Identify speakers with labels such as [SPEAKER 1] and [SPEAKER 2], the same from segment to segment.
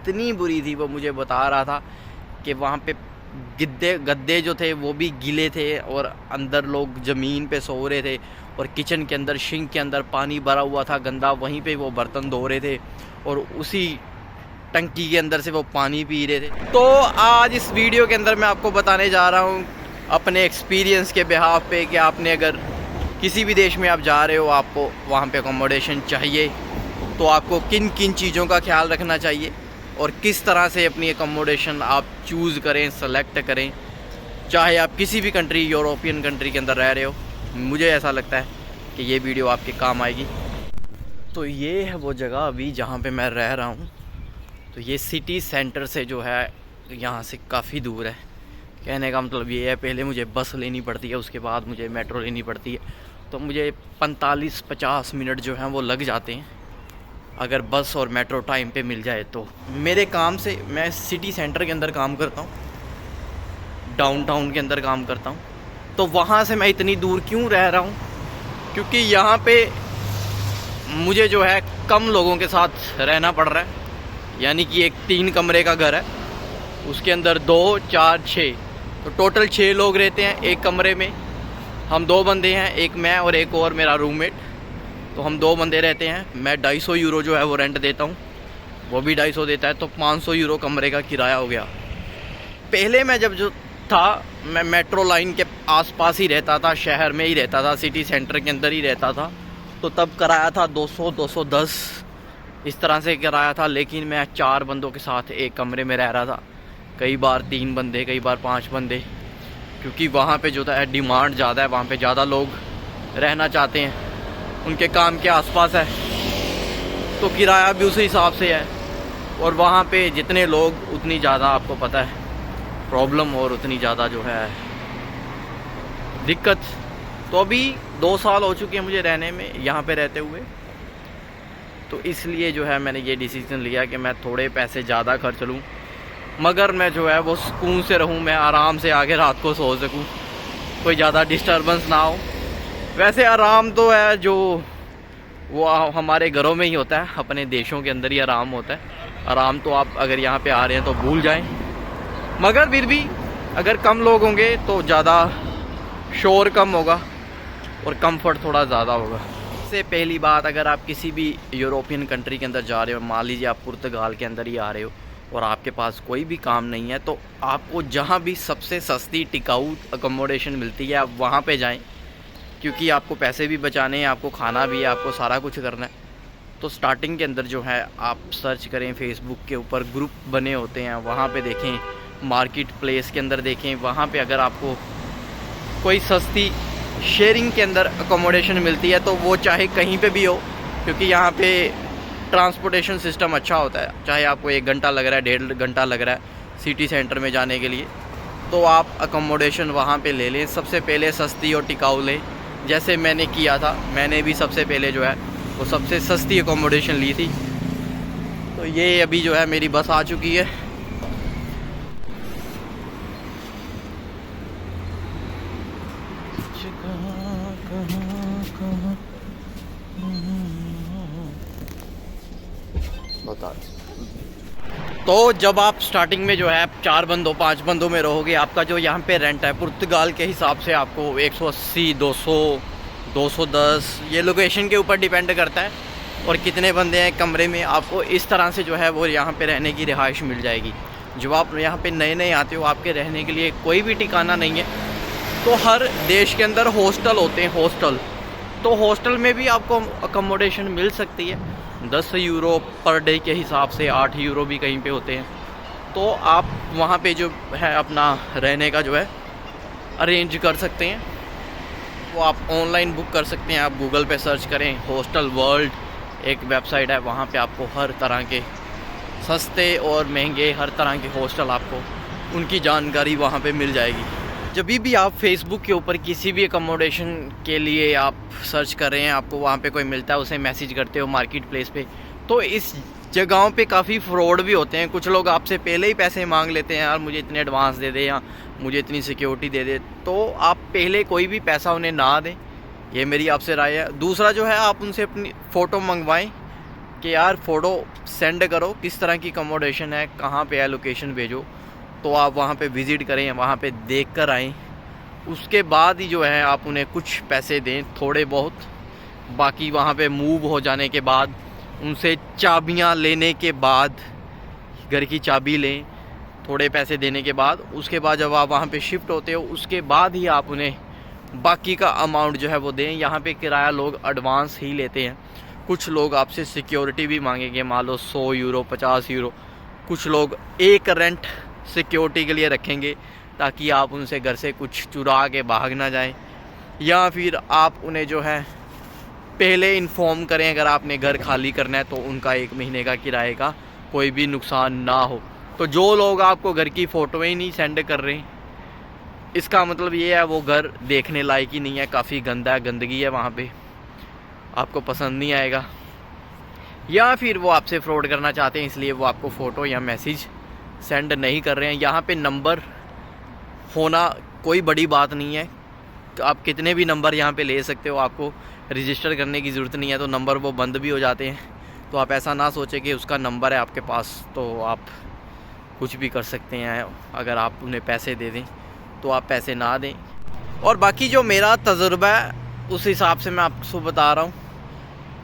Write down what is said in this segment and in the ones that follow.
[SPEAKER 1] इतनी बुरी थी, वो मुझे बता रहा था कि वहाँ पे गद्दे जो थे वो भी गीले थे और अंदर लोग ज़मीन पे सो रहे थे और किचन के अंदर सिंक के अंदर पानी भरा हुआ था गंदा, वहीं पे वो बर्तन धो रहे थे और उसी टंकी के अंदर से वो पानी पी रहे थे। तो आज इस वीडियो के अंदर मैं आपको बताने जा रहा हूँ अपने एक्सपीरियंस के बिहाफ पे कि आपने अगर किसी भी देश में आप जा रहे हो, आपको वहाँ पे अकोमोडेशन चाहिए तो आपको किन किन चीज़ों का ख्याल रखना चाहिए और किस तरह से अपनी अकोमोडेशन आप चूज़ करें, सेलेक्ट करें, चाहे आप किसी भी कंट्री, यूरोपियन कंट्री के अंदर रह रहे हो। मुझे ऐसा लगता है कि ये वीडियो आपके काम आएगी। तो ये है वो जगह अभी जहाँ पे मैं रह रहा हूँ। तो ये सिटी सेंटर से जो है यहाँ से काफ़ी दूर है। कहने का मतलब ये है, पहले मुझे बस लेनी पड़ती है, उसके बाद मुझे मेट्रो लेनी पड़ती है। तो मुझे 45-50 मिनट जो हैं वो लग जाते हैं अगर बस और मेट्रो टाइम पे मिल जाए तो। मेरे काम से मैं सिटी सेंटर के अंदर काम करता हूँ, डाउनटाउन के अंदर काम करता हूँ। तो वहाँ से मैं इतनी दूर क्यों रह रहा हूँ? क्योंकि यहाँ पे मुझे जो है कम लोगों के साथ रहना पड़ रहा है। यानी कि एक 3 कमरे का घर है, उसके अंदर 2, 4, 6, तो टोटल 6 लोग रहते हैं एक कमरे में। हम 2 बंदे हैं, एक मैं और एक और मेरा रूममेट। तो हम 2 बंदे रहते हैं। मैं 250 यूरो जो है वो रेंट देता हूँ, वो भी 250 देता है, तो 500 यूरो कमरे का किराया हो गया। पहले मैं जब जो था, मैं मेट्रो लाइन के आसपास ही रहता था, शहर में ही रहता था, सिटी सेंटर के अंदर ही रहता था। तो तब किराया था 200-210 इस तरह से किराया था। लेकिन मैं 4 बंदों के साथ एक कमरे में रह रहा था, कई बार 3 बंदे, कई बार 5 बंदे, क्योंकि वहाँ पे जो है डिमांड ज़्यादा है, वहाँ पे ज़्यादा लोग रहना चाहते हैं, उनके काम के आसपास है, तो किराया भी उसी हिसाब से है। और वहाँ पे जितने लोग उतनी ज़्यादा आपको पता है प्रॉब्लम और उतनी ज़्यादा जो है दिक्कत। तो अभी 2 साल हो चुके हैं मुझे रहने में, यहाँ पे रहते हुए। तो इसलिए जो है मैंने ये डिसीज़न लिया कि मैं थोड़े पैसे ज़्यादा खर्च लूँ, मगर मैं जो है वो सुकून से रहूँ, मैं आराम से आगे रात को सो सकूँ, कोई ज़्यादा डिस्टर्बेंस ना हो। वैसे आराम तो है जो वो हमारे घरों में ही होता है, अपने देशों के अंदर ही आराम होता है। आराम तो आप अगर यहाँ पे आ रहे हैं तो भूल जाएं, मगर फिर भी अगर कम लोग होंगे तो ज़्यादा शोर कम होगा और कंफर्ट थोड़ा ज़्यादा होगा। सबसे पहली बात, अगर आप किसी भी यूरोपियन कंट्री के अंदर जा रहे हो, मान लीजिए आप पुर्तगाल के अंदर ही आ रहे हो और आपके पास कोई भी काम नहीं है, तो आपको जहाँ भी सबसे सस्ती टिकाऊ अकोमोडेशन मिलती है आप वहाँ पे जाएं, क्योंकि आपको पैसे भी बचाने हैं, आपको खाना भी है, आपको सारा कुछ करना है। तो स्टार्टिंग के अंदर जो है आप सर्च करें, फेसबुक के ऊपर ग्रुप बने होते हैं, वहाँ पे देखें, मार्केट प्लेस के अंदर देखें, वहाँ पे अगर आपको कोई सस्ती शेयरिंग के अंदर अकोमोडेशन मिलती है तो वो चाहे कहीं पे भी हो, क्योंकि यहाँ पे ट्रांसपोर्टेशन सिस्टम अच्छा होता है। चाहे आपको 1 घंटा लग रहा है, 1.5 घंटा लग रहा है सिटी सेंटर में जाने के लिए, तो आप अकोमोडेशन वहाँ पे ले लें। सबसे पहले सस्ती और टिकाऊ लें, जैसे मैंने किया था। मैंने भी सबसे पहले जो है वो सबसे सस्ती अकोमोडेशन ली थी। तो ये अभी जो है मेरी बस आ चुकी है। तो जब आप स्टार्टिंग में जो है 4 बंदों 5 बंदों में रहोगे, आपका जो यहाँ पे रेंट है पुर्तगाल के हिसाब से आपको 180, 200, 210, ये लोकेशन के ऊपर डिपेंड करता है और कितने बंदे हैं कमरे में। आपको इस तरह से जो है वो यहाँ पे रहने की रिहाइश मिल जाएगी। जब आप यहाँ पे नए नए आते हो, आपके रहने के लिए कोई भी ठिकाना नहीं है, तो हर देश के अंदर हॉस्टल होते हैं, हॉस्टल। तो हॉस्टल में भी आपको अकोमोडेशन मिल सकती है 10 यूरो पर डे के हिसाब से, 8 यूरो भी कहीं पे होते हैं। तो आप वहाँ पे जो है अपना रहने का जो है अरेंज कर सकते हैं। वो आप ऑनलाइन बुक कर सकते हैं। आप गूगल पे सर्च करें, हॉस्टल वर्ल्ड एक वेबसाइट है, वहाँ पे आपको हर तरह के सस्ते और महंगे हर तरह के हॉस्टल, आपको उनकी जानकारी वहाँ पे मिल जाएगी। जब भी आप फेसबुक के ऊपर किसी भी अकोमोडेशन के लिए आप सर्च कर रहे हैं, आपको वहाँ पे कोई मिलता है, उसे मैसेज करते हो मार्केट प्लेस पे, तो इस जगहों पे काफ़ी फ्रॉड भी होते हैं। कुछ लोग आपसे पहले ही पैसे मांग लेते हैं, यार मुझे इतने एडवांस दे दे या मुझे इतनी सिक्योरिटी दे दे। तो आप पहले कोई भी पैसा उन्हें ना दें, ये मेरी आपसे राय है। दूसरा जो है, आप उनसे अपनी फ़ोटो मंगवाएं कि यार फ़ोटो सेंड करो किस तरह की अकोमोडेशन है, कहाँ पे है, लोकेशन भेजो, तो आप वहाँ पे विज़िट करें, वहाँ पे देख कर आएँ। उसके बाद ही जो है आप उन्हें कुछ पैसे दें, थोड़े बहुत। बाकी वहाँ पे मूव हो जाने के बाद उनसे चाबियाँ लेने के बाद, घर की चाबी लें थोड़े पैसे देने के बाद। उसके बाद जब आप वहाँ पे शिफ्ट होते हो उसके बाद ही आप उन्हें बाकी का अमाउंट जो है वो दें। यहाँ पे किराया लोग एडवांस ही लेते हैं। कुछ लोग आपसे सिक्योरिटी भी मांगेंगे, मान लो 100 यूरो 50 यूरो। कुछ लोग एक रेंट सिक्योरिटी के लिए रखेंगे ताकि आप उनसे घर से कुछ चुरा के भाग ना जाएं, या फिर आप उन्हें जो है पहले इन्फॉर्म करें अगर आपने घर खाली करना है तो उनका 1 महीने का किराए का कोई भी नुकसान ना हो। तो जो लोग आपको घर की फ़ोटोएं ही नहीं सेंड कर रहे, इसका मतलब ये है वो घर देखने लायक ही नहीं है, काफ़ी गंदा है, गंदगी है वहाँ पे, आपको पसंद नहीं आएगा। या फिर वो आपसे फ्रॉड करना चाहते हैं, इसलिए वो आपको फ़ोटो या मैसेज सेंड नहीं कर रहे हैं। यहाँ पे नंबर होना कोई बड़ी बात नहीं है, आप कितने भी नंबर यहाँ पे ले सकते हो, आपको रजिस्टर करने की ज़रूरत नहीं है। तो नंबर वो बंद भी हो जाते हैं, तो आप ऐसा ना सोचें कि उसका नंबर है आपके पास तो आप कुछ भी कर सकते हैं। अगर आप उन्हें पैसे दे दें तो आप पैसे ना दें। और बाकी जो मेरा तजुर्बा है उस हिसाब से मैं आपको बता रहा हूँ,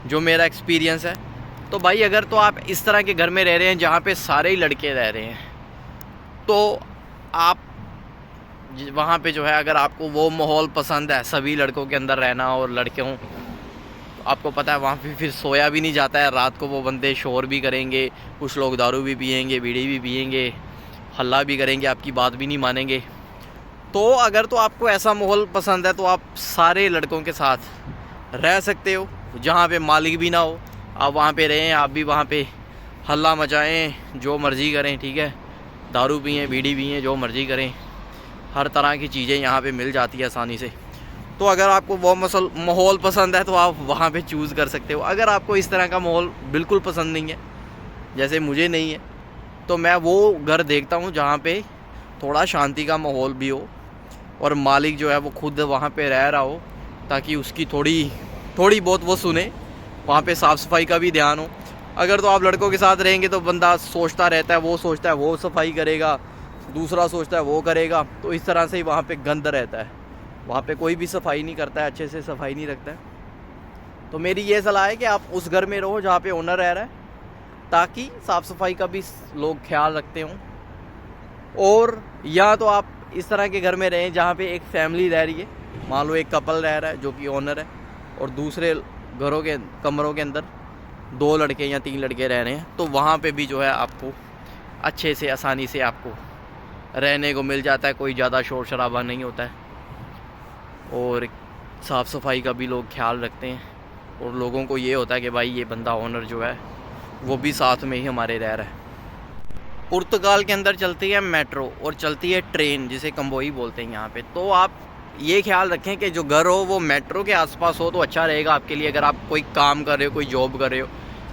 [SPEAKER 1] जो मेरा एक्सपीरियंस है। तो भाई अगर तो आप इस तरह के घर में रह रहे हैं जहाँ पे सारे ही लड़के रह रहे हैं, तो आप वहाँ पे जो है, अगर आपको वो माहौल पसंद है, सभी लड़कों के अंदर रहना और लड़के हों, तो आपको पता है वहाँ पे फिर सोया भी नहीं जाता है। रात को वो बंदे शोर भी करेंगे, कुछ लोग दारू भी पिएंगे, बीड़ी भी पिएंगे, हल्ला भी करेंगे, आपकी बात भी नहीं मानेंगे। तो अगर तो आपको ऐसा माहौल पसंद है तो आप सारे लड़कों के साथ रह सकते हो, जहाँ पे मालिक भी ना हो, आप वहाँ पे रहें, आप भी वहाँ पे हल्ला मचाएं, जो मर्ज़ी करें, ठीक है, दारू पिएं, बीड़ी पिएं, जो मर्ज़ी करें, हर तरह की चीज़ें यहाँ पे मिल जाती है आसानी से। तो अगर आपको वो माहौल पसंद है तो आप वहाँ पे चूज़ कर सकते हो। अगर आपको इस तरह का माहौल बिल्कुल पसंद नहीं है, जैसे मुझे नहीं है, तो मैं वो घर देखता हूँ जहाँ पे थोड़ा शांति का माहौल भी हो और मालिक जो है वो खुद वहाँ पे रह रहा हो, ताकि उसकी थोड़ी बहुत वो सुने, वहाँ पे साफ़ सफाई का भी ध्यान हो। अगर तो आप लड़कों के साथ रहेंगे तो बंदा सोचता रहता है, वो सोचता है वो सफाई करेगा, दूसरा सोचता है वो करेगा, तो इस तरह से ही वहाँ पे गंद रहता है। वहाँ पे कोई भी सफाई नहीं करता है, अच्छे से सफाई नहीं रखता है। तो मेरी ये सलाह है कि आप उस घर में रहो जहाँ पे ओनर रह रहा है, ताकि साफ़ सफाई का भी लोग ख्याल रखते हों। और या तो आप इस तरह के घर में रहें जहाँ पे एक फैमिली रह रही है, मान लो एक कपल रह रहा है जो कि ओनर है, और दूसरे घरों के कमरों के अंदर 2 लड़के या 3 लड़के रह रहे हैं, तो वहाँ पे भी जो है आपको अच्छे से आसानी से आपको रहने को मिल जाता है, कोई ज़्यादा शोर शराबा नहीं होता है, और साफ़ सफाई का भी लोग ख्याल रखते हैं। और लोगों को ये होता है कि भाई ये बंदा ओनर जो है वो भी साथ में ही हमारे रह रहा है। पुर्तगाल के अंदर चलती है मेट्रो और चलती है ट्रेन, जिसे कंबोई बोलते हैं यहाँ पे। तो आप ये ख्याल रखें कि जो घर हो वो मेट्रो के आसपास हो तो अच्छा रहेगा आपके लिए, अगर आप कोई काम कर रहे हो, कोई जॉब कर रहे हो,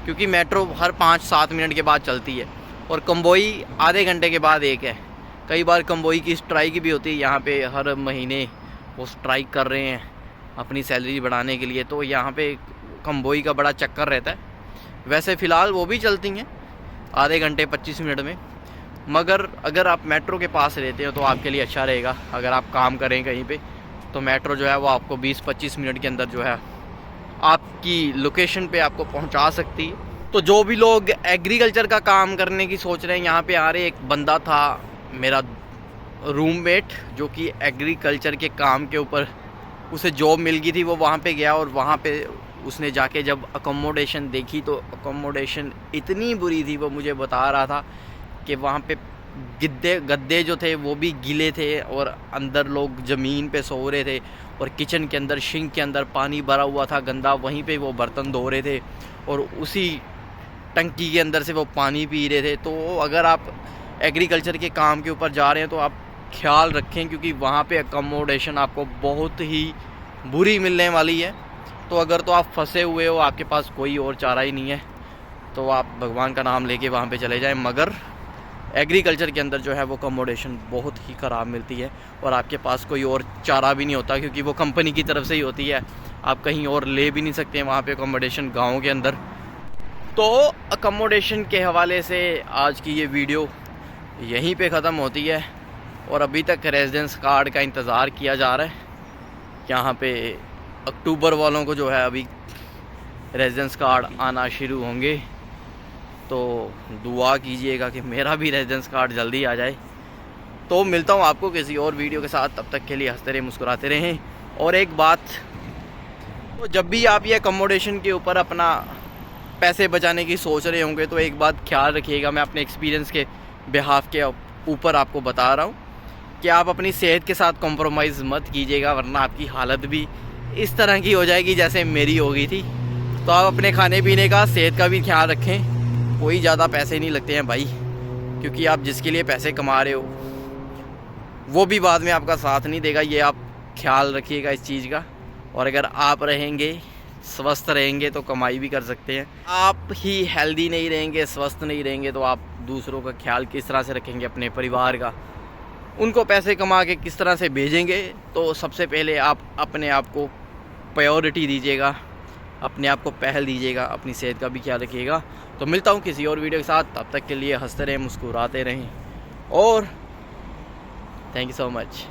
[SPEAKER 1] क्योंकि मेट्रो हर 5-7 मिनट के बाद चलती है और कंबोई आधे घंटे के बाद एक है। कई बार कंबोई की स्ट्राइक भी होती है, यहाँ पे हर महीने वो स्ट्राइक कर रहे हैं अपनी सैलरी बढ़ाने के लिए, तो यहाँ पे कंबोई का बड़ा चक्कर रहता है। वैसे फ़िलहाल वो भी चलती हैं आधे घंटे 25 मिनट में, मगर अगर आप मेट्रो के पास रहते हो तो आपके लिए अच्छा रहेगा। अगर आप काम करें कहीं पे तो मेट्रो जो है वो आपको 20-25 मिनट के अंदर जो है आपकी लोकेशन पे आपको पहुंचा सकती है। तो जो भी लोग एग्रीकल्चर का काम करने की सोच रहे हैं, यहाँ पे आ रहे, एक बंदा था मेरा रूममेट जो कि एग्रीकल्चर के काम के ऊपर उसे जॉब मिल गई थी, वो वहाँ पे गया और वहाँ पे उसने जाके जब अकोमोडेशन देखी तो अकोमोडेशन इतनी बुरी थी, वो मुझे बता रहा था कि वहाँ पे गद्दे जो थे वो भी गीले थे और अंदर लोग ज़मीन पे सो रहे थे, और किचन के अंदर सिंक के अंदर पानी भरा हुआ था गंदा, वहीं पे वो बर्तन धो रहे थे और उसी टंकी के अंदर से वो पानी पी रहे थे। तो अगर आप एग्रीकल्चर के काम के ऊपर जा रहे हैं तो आप ख्याल रखें, क्योंकि वहाँ पे अकोमोडेशन आपको बहुत ही बुरी मिलने वाली है। तो अगर तो आप फंसे हुए हो, आपके पास कोई और चारा ही नहीं है, तो आप भगवान का नाम लेके वहाँ पे चले जाएं। मगर एग्रीकल्चर के अंदर जो है वो अकोमोडेशन बहुत ही ख़राब मिलती है और आपके पास कोई और चारा भी नहीं होता, क्योंकि वो कंपनी की तरफ से ही होती है, आप कहीं और ले भी नहीं सकते हैं वहाँ पे अकोमोडेशन गाँव के अंदर। तो अकोमोडेशन के हवाले से आज की ये वीडियो यहीं पे ख़त्म होती है और अभी तक रेजिडेंस कार्ड का इंतज़ार किया जा रहा है। यहाँ पे अक्टूबर वालों को जो है अभी रेजिडेंस कार्ड आना शुरू होंगे, तो दुआ कीजिएगा कि मेरा भी रेजिडेंस कार्ड जल्दी आ जाए। तो मिलता हूँ आपको किसी और वीडियो के साथ, तब तक के लिए हंसते रहें मुस्कुराते रहें। और एक बात, तो जब भी आप ये अकोमोडेशन के ऊपर अपना पैसे बचाने की सोच रहे होंगे तो एक बात ख्याल रखिएगा, मैं अपने एक्सपीरियंस के बिहाफ के ऊपर आपको बता रहा हूँ कि आप अपनी सेहत के साथ कॉम्प्रोमाइज़ मत कीजिएगा, वरना आपकी हालत भी इस तरह की हो जाएगी जैसे मेरी हो गई थी। तो आप अपने खाने पीने का, सेहत का भी ख्याल रखें। कोई ज़्यादा पैसे नहीं लगते हैं भाई, क्योंकि आप जिसके लिए पैसे कमा रहे हो वो भी बाद में आपका साथ नहीं देगा। ये आप ख्याल रखिएगा इस चीज़ का। और अगर आप रहेंगे, स्वस्थ रहेंगे तो कमाई भी कर सकते हैं। आप ही हेल्दी नहीं रहेंगे, स्वस्थ नहीं रहेंगे तो आप दूसरों का ख्याल किस तरह से रखेंगे, अपने परिवार का, उनको पैसे कमा के किस तरह से भेजेंगे। तो सबसे पहले आप अपने आप को प्रायोरिटी दीजिएगा, अपने आप को पहल दीजिएगा, अपनी सेहत का भी ख्याल रखिएगा। तो मिलता हूँ किसी और वीडियो के साथ, तब तक के लिए हंसते रहें मुस्कुराते रहें और थैंक यू सो मच।